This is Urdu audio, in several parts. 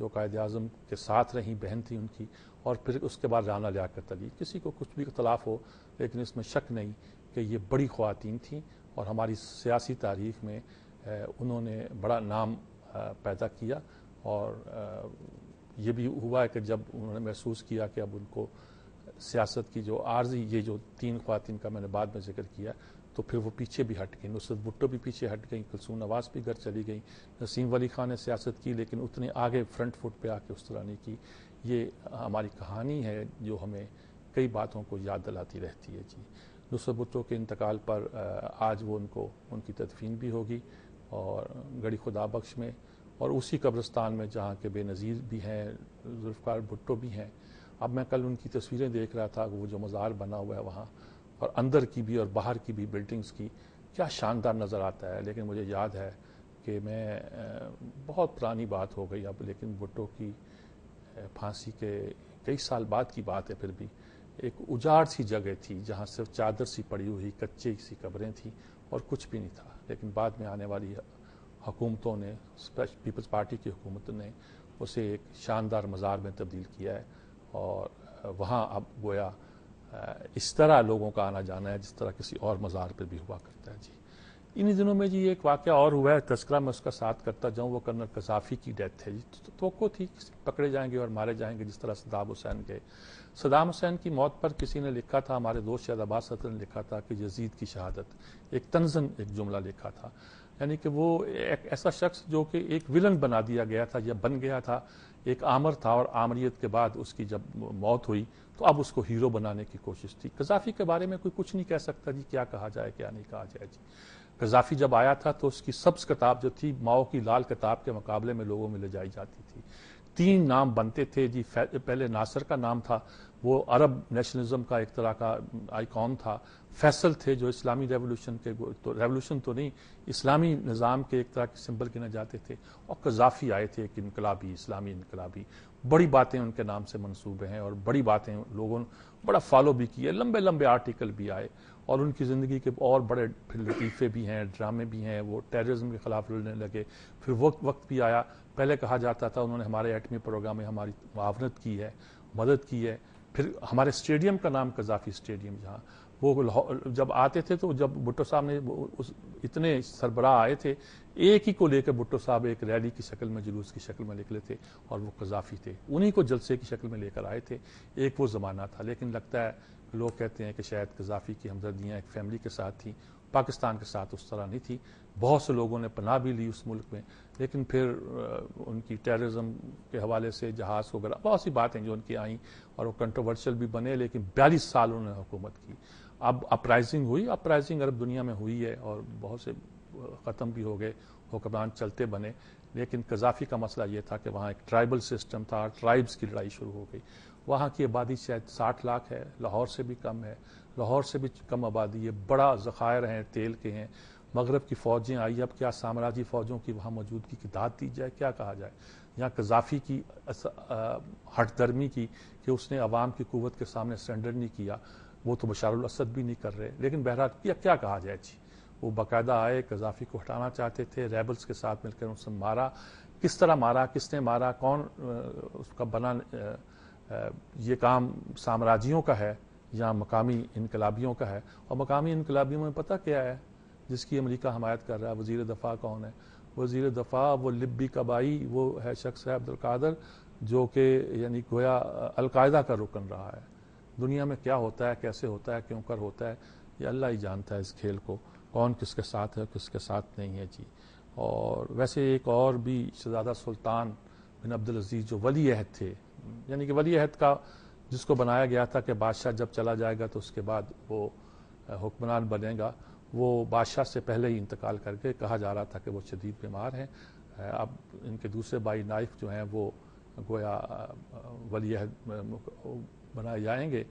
جو قائد اعظم کے ساتھ رہیں، بہن تھی ان کی، اور پھر اس کے بعد رانا لیاقت علی. کسی کو کچھ بھی اختلاف ہو لیکن اس میں شک نہیں کہ یہ بڑی خواتین تھیں اور ہماری سیاسی تاریخ میں انہوں نے بڑا نام پیدا کیا. اور یہ بھی ہوا ہے کہ جب انہوں نے محسوس کیا کہ اب ان کو سیاست کی جو عارضی یہ جو 3 خواتین کا میں نے بعد میں ذکر کیا تو پھر وہ پیچھے بھی ہٹ گئیں. نصرت بھٹو بھی پیچھے ہٹ گئیں، کلثوم نواز بھی گھر چلی گئیں، نسیم ولی خان نے سیاست کی لیکن اتنے آگے فرنٹ فٹ پہ آ کے اس طرح نہیں کی. یہ ہماری کہانی ہے جو ہمیں کئی باتوں کو یاد دلاتی رہتی ہے. جی نصرت بھٹو کے انتقال پر آج وہ ان کی تدفین بھی ہوگی اور گڑھی خدا بخش میں، اور اسی قبرستان میں جہاں کے بے نظیر بھی ہیں، ذوالفقار بھٹو بھی ہیں. اب میں کل ان کی تصویریں دیکھ رہا تھا، وہ جو مزار بنا ہوا ہے وہاں، اور اندر کی بھی اور باہر کی بھی بلڈنگز کی کیا شاندار نظر آتا ہے. لیکن مجھے یاد ہے کہ میں بہت پرانی بات ہو گئی اب، لیکن بھٹو کی پھانسی کے کئی سال بعد کی بات ہے، پھر بھی ایک اجاڑ سی جگہ تھی جہاں صرف چادر سی پڑی ہوئی کچے سی قبریں تھیں اور کچھ بھی نہیں تھا. لیکن بعد میں آنے والی حکومتوں نے، پیپلز پارٹی کی حکومت نے اسے ایک شاندار مزار میں تبدیل کیا ہے، اور وہاں اب گویا اس طرح لوگوں کا آنا جانا ہے جس طرح کسی اور مزار پہ بھی ہوا کرتا ہے. جی انہی دنوں میں جی ایک واقعہ اور ہوا ہے، تذکرہ میں اس کا ساتھ کرتا جاؤں. وہ کرنل قذافی کی ڈیتھ ہے. جی توقع تھی پکڑے جائیں گے اور مارے جائیں گے جس طرح صدام حسین گئے. صدام حسین کی موت پر کسی نے لکھا تھا، ہمارے دوست شہید عباس صدر نے لکھا تھا کہ یزید کی شہادت، ایک طنزاً ایک جملہ لکھا تھا، یعنی کہ وہ ایک ایسا شخص جو کہ ایک ولن بنا دیا گیا تھا یا بن گیا تھا، ایک آمر تھا، اور آمریت کے بعد اس کی جب موت ہوئی تو اب اس کو ہیرو بنانے کی کوشش تھی. قذافی کے بارے میں کوئی کچھ نہیں کہہ سکتا جی، کیا کہا جائے کیا نہیں کہا جائے. جی قذافی جب آیا تھا تو اس کی سبز کتاب جو تھی ماؤ کی لال کتاب کے مقابلے میں لوگوں میں لے جائی جاتی تھی. 3 نام بنتے تھے جی. پہلے ناصر کا نام تھا، وہ عرب نیشنلزم کا ایک طرح کا آئیکن تھا. فیصل تھے جو اسلامی ریولوشن کے، تو ریولوشن تو نہیں، اسلامی نظام کے ایک طرح کے سمبل گنے جاتے تھے. اور قذافی آئے تھے ایک انقلابی، اسلامی انقلابی. بڑی باتیں ان کے نام سے منسوبے ہیں اور بڑی باتیں لوگوں نے بڑا فالو بھی کیے، لمبے لمبے آرٹیکل بھی آئے، اور ان کی زندگی کے اور بڑے پھر لطیفے بھی ہیں، ڈرامے بھی ہیں. وہ ٹیررزم کے خلاف لڑنے لگے. پھر وقت بھی آیا، پہلے کہا جاتا تھا انہوں نے ہمارے ایٹمی پروگرام میں ہماری معاونت کی ہے، مدد کی ہے. پھر ہمارے اسٹیڈیم کا نام قذافی اسٹیڈیم، جہاں وہ جب آتے تھے تو جب بھٹو صاحب نے اتنے سربراہ آئے تھے، ایک ہی کو لے کے بھٹو صاحب ایک ریلی کی شکل میں، جلوس کی شکل میں نکلے تھے، اور وہ قذافی تھے. انہی کو جلسے کی شکل میں لے کر آئے تھے. ایک وہ زمانہ تھا. لیکن لگتا ہے لوگ کہتے ہیں کہ شاید قذافی کی ہمدردیاں ایک فیملی کے ساتھ تھیں، پاکستان کے ساتھ اس طرح نہیں تھی. بہت سے لوگوں نے پناہ بھی لی اس ملک میں، لیکن پھر ان کی ٹیررزم کے حوالے سے جہاز وغیرہ بہت سی باتیں جو ان کی آئیں اور وہ کنٹروورشل بھی بنے. لیکن 42 سال انہوں نے حکومت کی. اب اپرائزنگ ہوئی، اپرائزنگ عرب دنیا میں ہوئی ہے اور بہت سے ختم بھی ہو گئے، حکمران چلتے بنے. لیکن قذافی کا مسئلہ یہ تھا کہ وہاں ایک ٹرائبل سسٹم تھا، ٹرائبز کی لڑائی شروع ہو گئی. وہاں کی آبادی شاید 60 لاکھ ہے، لاہور سے بھی کم ہے، لاہور سے بھی کم آبادی ہے. بڑا ذخائر ہیں، تیل کے ہیں. مغرب کی فوجیں آئی، اب کیا سامراجی فوجوں کی وہاں موجودگی کی داد دی جائے، کیا کہا جائے. یہاں قذافی کی ہٹ درمی کی کہ اس نے عوام کی قوت کے سامنے سرنڈر نہیں کیا، وہ تو بشار الاسد بھی نہیں کر رہے. لیکن بہرحال کیا کہا جائے جی. وہ باقاعدہ آئے، قذافی کو ہٹانا چاہتے تھے، ریبلز کے ساتھ مل کر اس نے مارا. کس طرح مارا، کس نے مارا، کون اس کا بنا، یہ کام سامراجیوں کا ہے یا مقامی انقلابیوں کا ہے. اور مقامی انقلابیوں میں پتہ کیا ہے جس کی امریکہ حمایت کر رہا ہے؟ وزیر دفاع کون ہے؟ وزیر دفاع وہ لبی کبائی وہ ہے شخص ہے عبدالقادر، جو کہ یعنی گویا القاعدہ کا رکن رہا ہے. دنیا میں کیا ہوتا ہے، کیسے ہوتا ہے، کیوں کر ہوتا ہے، یہ اللہ ہی جانتا ہے اس کھیل کو، کون کس کے ساتھ ہے کس کے ساتھ نہیں ہے جی. اور ویسے ایک اور بھی شہزادہ سلطان بن عبدالعزیز جو ولی عہد تھے، یعنی کہ ولی عہد کا جس کو بنایا گیا تھا کہ بادشاہ جب چلا جائے گا تو اس کے بعد وہ حکمران بنے گا، وہ بادشاہ سے پہلے ہی انتقال کر کے کہا جا رہا تھا کہ وہ شدید بیمار ہیں. اب ان کے دوسرے بھائی نائف جو ہیں وہ گویا ولی عہد بنائے جائیں گے.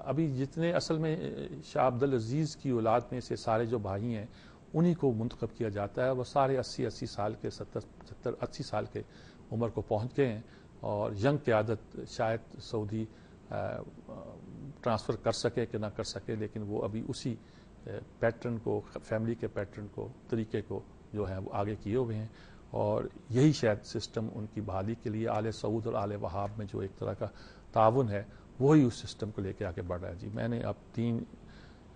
ابھی جتنے اصل میں شاہ عبدالعزیز کی اولاد میں سے سارے جو بھائی ہیں انہی کو منتخب کیا جاتا ہے. وہ سارے 80 سال کے 70 80 سال کے عمر کو پہنچ گئے ہیں، اور ینگ قیادت شاید سعودی ٹرانسفر کر سکے کہ نہ کر سکے، لیکن وہ ابھی اسی پیٹرن کو، فیملی کے پیٹرن کو، طریقے کو جو ہے وہ آگے کیے ہوئے ہیں. اور یہی شاید سسٹم ان کی بحالی کے لیے آل سعود اور آل وہاب میں جو ایک طرح کا تعاون ہے وہی اس سسٹم کو لے کے آگے بڑھ رہا ہے جی. میں نے اب 3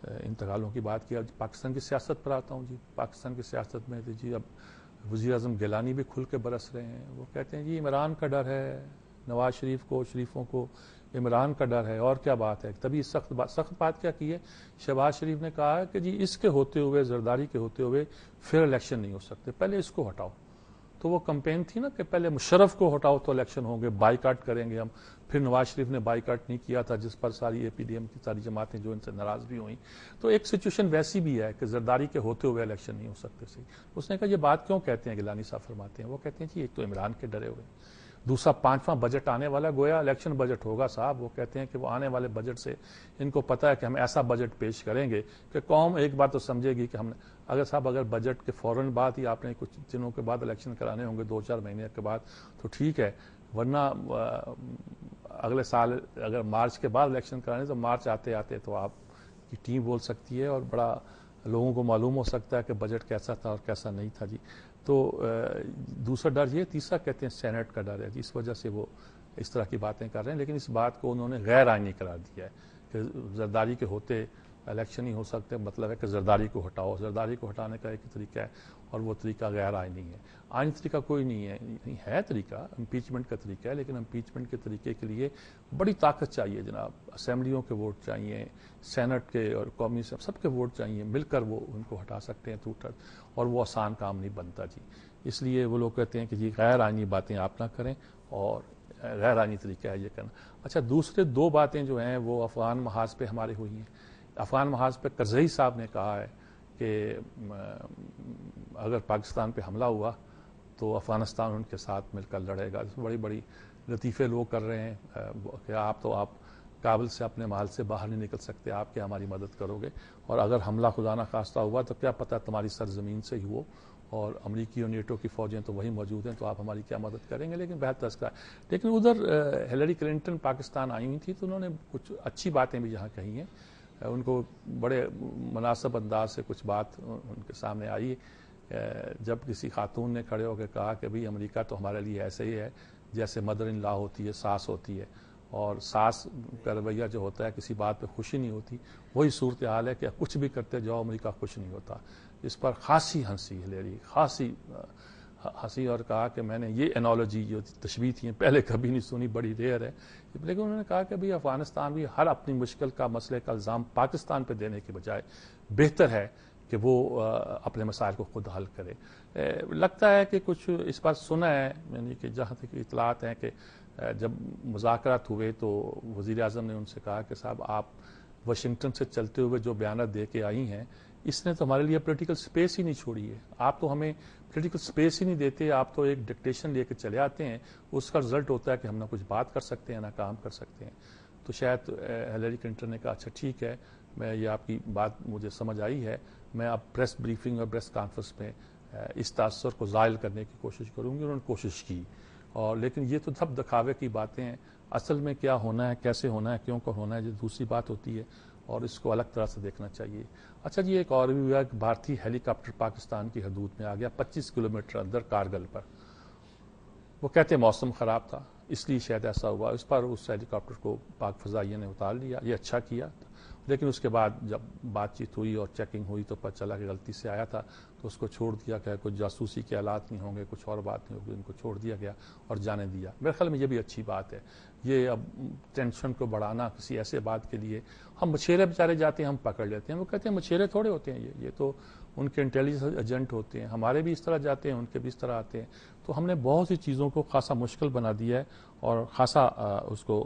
انتقالوں کی بات کیا. پاکستان کی سیاست پر آتا ہوں جی. پاکستان کی سیاست میں جی اب وزیر اعظم گیلانی بھی کھل کے برس رہے ہیں. وہ کہتے ہیں جی عمران کا ڈر ہے, نواز شریف کو, شریفوں کو عمران کا ڈر ہے, اور کیا بات ہے. تبھی سخت بات کیا کی ہے, شہباز شریف نے کہا ہے کہ جی اس کے ہوتے ہوئے, زرداری کے ہوتے ہوئے پھر الیکشن نہیں ہو سکتے, پہلے اس کو ہٹاؤ. تو وہ کمپین تھی نا کہ پہلے مشرف کو ہٹاؤ تو الیکشن ہوں گے, بائیکاٹ کریں گے ہم. پھر نواز شریف نے بائیکاٹ نہیں کیا تھا, جس پر ساری اے پی ڈی ایم کی ساری جماعتیں جو ان سے ناراض بھی ہوئیں. تو ایک سچویشن ویسی بھی ہے کہ زرداری کے ہوتے ہوئے الیکشن نہیں ہو سکتے. اس نے کہا یہ بات کیوں کہتے ہیں, گیلانی صاحب فرماتے ہیں, وہ کہتے ہیں جی ایک تو عمران کے ڈرے ہوئے, دوسرا 5واں بجٹ آنے والا, گویا الیکشن بجٹ ہوگا صاحب. وہ کہتے ہیں کہ وہ آنے والے بجٹ سے ان کو پتا ہے کہ ہم ایسا بجٹ پیش کریں گے کہ قوم ایک بات تو سمجھے گی کہ ہم نے اگر بجٹ کے فوراً بعد ہی آپ نے کچھ دنوں کے بعد الیکشن کرانے ہوں گے, 2-4 مہینے کے بعد, تو ٹھیک ہے. ورنہ اگلے سال اگر مارچ کے بعد الیکشن کرانے تو مارچ آتے آتے تو آپ کی ٹیم بول سکتی ہے اور بڑا لوگوں کو معلوم ہو سکتا ہے کہ بجٹ کیسا تھا اور کیسا نہیں تھا جی. تو دوسرا ڈر یہ, تیسرا کہتے ہیں سینٹ کا ڈر ہے جی. اس وجہ سے وہ اس طرح کی باتیں کر رہے ہیں, لیکن اس بات کو انہوں نے غیر آئینی قرار دیا ہے کہ زرداری کے ہوتے الیکشن ہی ہو سکتے. مطلب ہے کہ زرداری کو ہٹاؤ. زرداری کو ہٹانے کا ایک طریقہ ہے اور وہ طریقہ غیر آئینی ہے. آئینی طریقہ کوئی نہیں ہے طریقہ امپیچمنٹ کا طریقہ ہے, لیکن امپیچمنٹ کے طریقے کے لیے بڑی طاقت چاہیے جناب. اسمبلیوں کے ووٹ چاہیے, سینٹ کے اور قومی سب کے ووٹ چاہیے, مل کر وہ ان کو ہٹا سکتے ہیں ٹوٹل, اور وہ آسان کام نہیں بنتا جی. اس لیے وہ لوگ کہتے ہیں کہ جی غیر آئینی باتیں آپ نہ کریں اور غیر آئینی طریقہ ہے یہ کرنا. اچھا, دوسرے 2 باتیں جو ہیں وہ افغان محاذ پہ ہمارے ہوئی ہیں. افغان محاذ پہ کرزئی صاحب نے کہا ہے کہ اگر پاکستان پہ حملہ ہوا تو افغانستان ان کے ساتھ مل کر لڑے گا. بڑی لطیفے لوگ کر رہے ہیں کہ آپ کابل سے اپنے محل سے باہر نہیں نکل سکتے, آپ کیا ہماری مدد کرو گے, اور اگر حملہ خدا نہ خواستہ ہوا تو کیا پتہ تمہاری سرزمین سے ہی ہو, اور امریکی اور نیٹو کی فوجیں تو وہی موجود ہیں, تو آپ ہماری کیا مدد کریں گے. لیکن بہت تذکرہ ہے. لیکن ادھر ہیلری کلنٹن پاکستان آئی ہوئی تھی تو انہوں نے کچھ اچھی باتیں بھی یہاں کہی ہیں. ان کو بڑے مناسب انداز سے کچھ بات ان کے سامنے آئی جب کسی خاتون نے کھڑے ہو کے کہا کہ بھئی امریکہ تو ہمارے لیے ایسے ہی ہے جیسے مدر ان لا ہوتی ہے, ساس ہوتی ہے, اور ساس کا رویہ جو ہوتا ہے کسی بات پہ خوشی نہیں ہوتی, وہی صورتحال ہے کہ کچھ بھی کرتے جاؤ امریکہ خوش نہیں ہوتا. اس پر خاصی ہنسی ہلیری, خاصی ہنسی, اور کہا کہ میں نے یہ انالوجی جو تشبیہ تھی پہلے کبھی نہیں سنی, بڑی ریئر ہے. لیکن انہوں نے کہا کہ بھئی افغانستان بھی ہر اپنی مشکل کا مسئلے کا الزام پاکستان پہ دینے کے بجائے بہتر ہے کہ وہ اپنے مسائل کو خود حل کرے. لگتا ہے کہ کچھ اس بات سنا ہے, یعنی کہ جہاں تک اطلاعات ہیں کہ جب مذاکرات ہوئے تو وزیر اعظم نے ان سے کہا کہ صاحب آپ واشنگٹن سے چلتے ہوئے جو بیانات دے کے آئی ہیں اس نے تو ہمارے لیے پولیٹیکل سپیس ہی نہیں چھوڑی ہے. آپ تو ہمیں پولیٹیکل سپیس ہی نہیں دیتے, آپ تو ایک ڈکٹیشن لے کے چلے آتے ہیں. اس کا رزلٹ ہوتا ہے کہ ہم نہ کچھ بات کر سکتے ہیں نہ کام کر سکتے ہیں. تو شاید ہیلری کلنٹن نے کہا اچھا ٹھیک ہے, میں یہ آپ کی بات مجھے سمجھ آئی ہے, میں اب پریس بریفنگ اور پریس کانفرنس میں اس تاثر کو زائل کرنے کی کوشش کروں گی. انہوں نے کوشش کی, اور لیکن یہ تو سب دکھاوے کی باتیں ہیں. اصل میں کیا ہونا ہے, کیسے ہونا ہے, کیوں کر ہونا ہے, یہ دوسری بات ہوتی ہے, اور اس کو الگ طرح سے دیکھنا چاہیے. اچھا جی, ایک اور بھی ہوا کہ بھارتی ہیلی کاپٹر پاکستان کی حدود میں آ گیا 25 کلومیٹر اندر کارگل پر. وہ کہتے ہیں موسم خراب تھا اس لیے شاید ایسا ہوا. اس پر اس ہیلی کاپٹر کو پاک فضائیہ نے اتار لیا, یہ اچھا کیا. لیکن اس کے بعد جب بات چیت ہوئی اور چیکنگ ہوئی تو پتہ چلا کہ غلطی سے آیا تھا, تو اس کو چھوڑ دیا کہ کچھ جاسوسی کے آلات نہیں ہوں گے, کچھ اور بات نہیں ہوگی, ان کو چھوڑ دیا گیا اور جانے دیا. میرے خیال میں یہ بھی اچھی بات ہے. یہ اب ٹینشن کو بڑھانا کسی ایسے بات کے لیے, ہم مچھیرے بیچارے جاتے ہیں ہم پکڑ لیتے ہیں, وہ کہتے ہیں مچھیرے تھوڑے ہوتے ہیں, یہ تو ان کے انٹیلیجنس ایجنٹ ہوتے ہیں, ہمارے بھی اس طرح جاتے ہیں, ان کے بھی اس طرح آتے ہیں. تو ہم نے بہت سی چیزوں کو خاصا مشکل بنا دیا ہے اور خاصا اس کو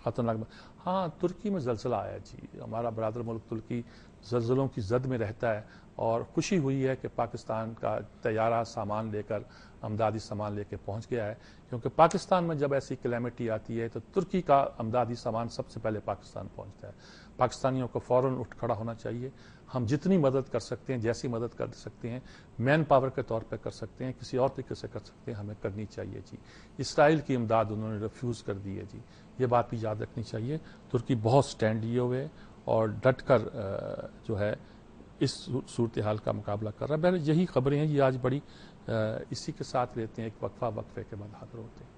خطرناک. ہاں, ترکی میں زلزلہ آیا جی, ہمارا برادر ملک ترکی زلزلوں کی زد میں رہتا ہے, اور خوشی ہوئی ہے کہ پاکستان کا طیارہ سامان لے کر, امدادی سامان لے کے پہنچ گیا ہے. کیونکہ پاکستان میں جب ایسی کلیمٹی آتی ہے تو ترکی کا امدادی سامان سب سے پہلے پاکستان پہنچتا ہے. پاکستانیوں کو فوراً اٹھ کھڑا ہونا چاہیے. ہم جتنی مدد کر سکتے ہیں, جیسی مدد کر سکتے ہیں, مین پاور کے طور پہ کر سکتے ہیں, کسی اور طریقے سے کر سکتے ہیں, ہمیں کرنی چاہیے جی. اسرائیل کی امداد انہوں نے ریفیوز کر دی ہے جی, یہ بات بھی یاد رکھنی چاہیے. ترکی بہت سٹینڈ لیے ہوئے اور ڈٹ کر جو ہے اس صورتحال کا مقابلہ کر رہا ہے. بہرحال یہی خبریں ہیں. یہ آج بڑی اسی کے ساتھ لیتے ہیں ایک وقفے کے بعد حاضر ہوتے ہیں.